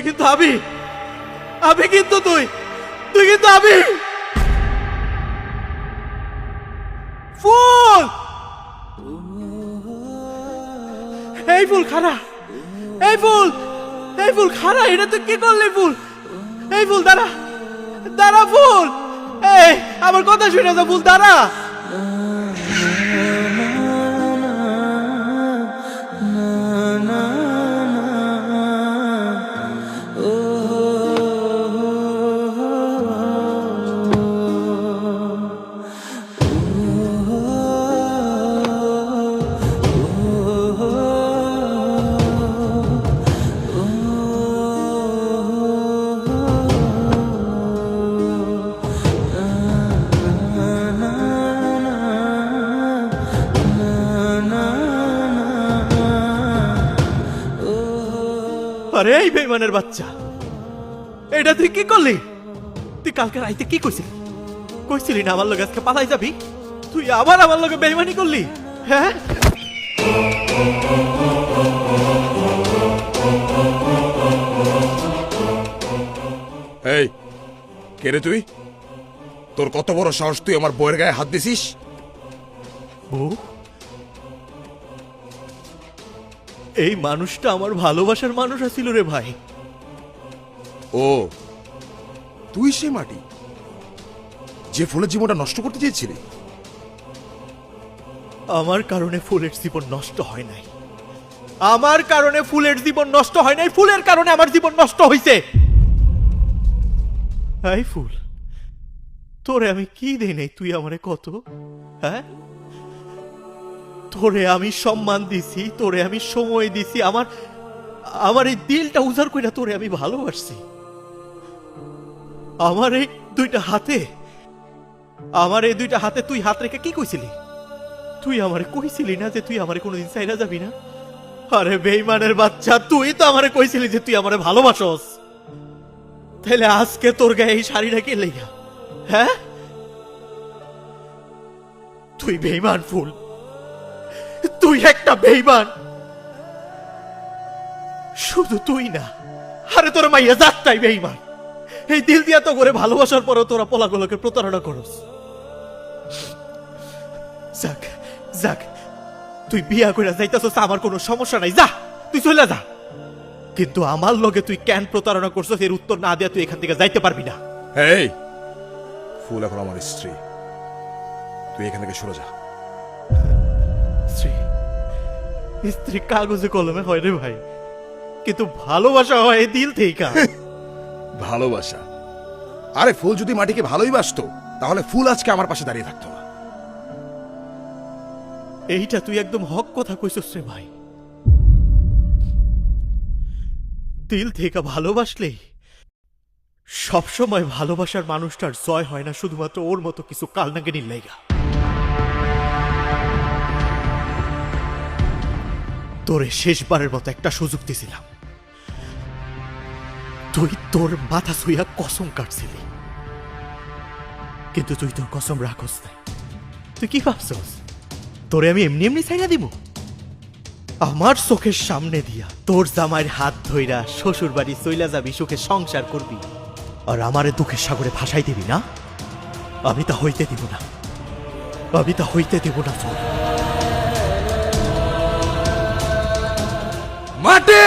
তুই কিন্তু আমি কিন্তু তুই কিন্তু আমি। ফুল, এই ফুল খারা, এই ফুল খারা, এটা তুই কি করলি? ফুল, এই ফুল দাঁড়া, দাঁড়া ফুল, এই আমার কথা শুনে যা, ফুল দাঁড়া। আরে এই বেঈমানের বাচ্চা, এটা তুই কি করলি? তুই কালকে রাইতে কি কইছিলি না আমার লগে আজকে পালাই যাবি? তুই আবার আমার লগে বেঈমানি করলি, হ্যাঁ? এই কে রে তুই? তোর কত বড় সাহস, তুই আমার বউয়ের গায়ে হাত দিছিস? বউ? এই মানুষটা আমার ভালোবাসার মানুষ আছিল রে ভাই। ও তুই সে মাটি যে ফুলের জীবনটা নষ্ট করতে চেয়েছিলি? আমার কারণে ফুলের জীবন নষ্ট হয় নাই, আমার কারণে ফুলের জীবন নষ্ট হয় নাই, ফুলের কারণে আমার জীবন নষ্ট হইছে। এই ফুল, তোরে আমি কি দেই নাই তুই আমারে কত? হ্যাঁ, তোরে আমি সম্মান দিছি, তোরে আমি সময় দিছি, আমার এই দিলটা উজাড় কইরা তোরে আমি ভালোবাসছি। আমার এই দুইটা হাতে তুই হাত রেখে কি কইছিলি? তুই আমারে কইছিলি না যে তুই আমারে কোনোদিন চাইরা যাবি না? আরে বেঈমানের বাচ্চা, তুই তো আমারে কইছিলি যে তুই আমারে ভালোবাসস। তাহলে আজকে তোর গায়ে এই শাড়িটা কে লেগা? হ্যাঁ, তুই বেঈমান ফুল, তুই একটা বেঈমান। শুধু তুই না, আরে তোর মাইয়া জাতটাই বেঈমান। এই দিল দিয়া তো করে ভালোবাসার পরও তোরা পোলাগুলোকে প্রতারণা করস। যাক যাক, তুই বিয়া কইরা যাইতাছস, আমার কোনো সমস্যা নাই, যা তুই চলে যা। কিন্তু আমার লগে তুই কেন প্রতারণা করছস এর উত্তর না দিয়া তুই এখান থেকে যাইতে পারবি না। এই ফুল এখন আমার স্ত্রী, তুই এখান থেকে সরে যা। স্ত্রী কাগজে কলমে হয় রে ভাই, কিন্তু ভালোবাসা হয় দিল থেকে। ভালোবাসা? আরে ফুল যদি মাটিকে ভালোই বাসতো তাহলে ফুল আজকে আমার পাশে দাঁড়িয়ে থাকতো না। এইটা তুই একদম হক কথা কইছস রে ভাই। দিল থেকে ভালোবাসলেই সবসময় ভালোবাসার মানুষটার জয় হয় না শুধুমাত্র ওর মতো কিছু কালনাগিনীর লাইগা। তোরে শেষবারের মতো একটা সুযোগ দিছিলাম, তুই তোর মাথা ছুঁইয়া কসম কাটছিলি, কিন্তু তুই তোর কসম রাখস না। তুই কি ভাবছস তোরে আমি এমনি এমনি ছাইড়া দিব? আমার চোখের সামনে দিয়া তোর জামাইয়ের হাত ধইরা শ্বশুর বাড়ি চইলা যাবি, সুখে সংসার করবি, আর আমারে দুঃখের সাগরে ভাসাই দিবি না? আমি তা হইতে দিব না, আমি তা হইতে দিব না। ফুল, মাটি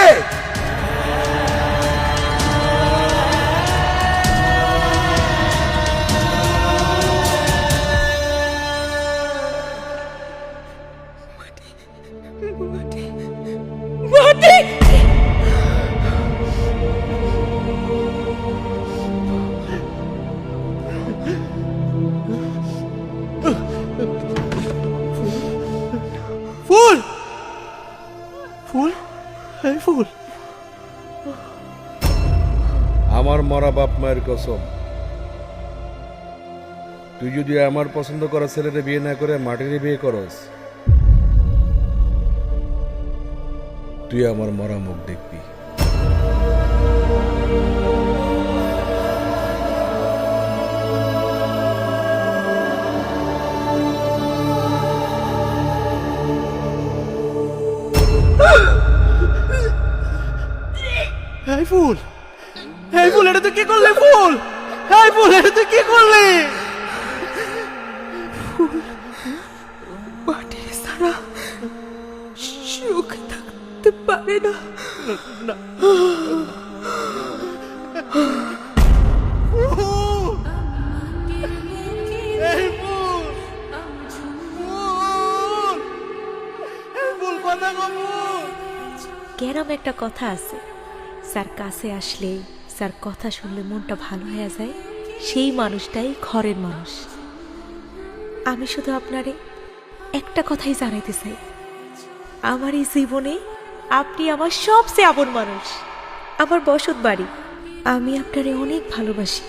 ফুল, ফুল, এই ফুল। আমার মরা বাপ মায়ের কসম, তুই যদি আমার পছন্দ করা ছেলেরে বিয়ে না করে মাটিরে বিয়ে করস, তুই আমার মরা মুখ দেখবি। এই ফুল, এই ফুল, এটা তুই কি করলি ফুল? এই ফুল, এটা তুই কি করলি? মাটির ছাড়া সুখ থাকতে পারে না। এই ফুল, ফুল, এই ফুল কথা গো ফুল। গ্রামে একটা কথা আছে, স্যার কাছে আসলে, স্যার কথা শুনলে মনটা ভালো হয়ে যায়, সেই মানুষটাই ঘরের মানুষ। আমি শুধু আপনারে একটা কথাই জানাইতে চাই, আমার এই জীবনে আপনি আমার সবচেয়ে আপন মানুষ, আমার বসত বাড়ি। আমি আপনারে অনেক ভালোবাসি।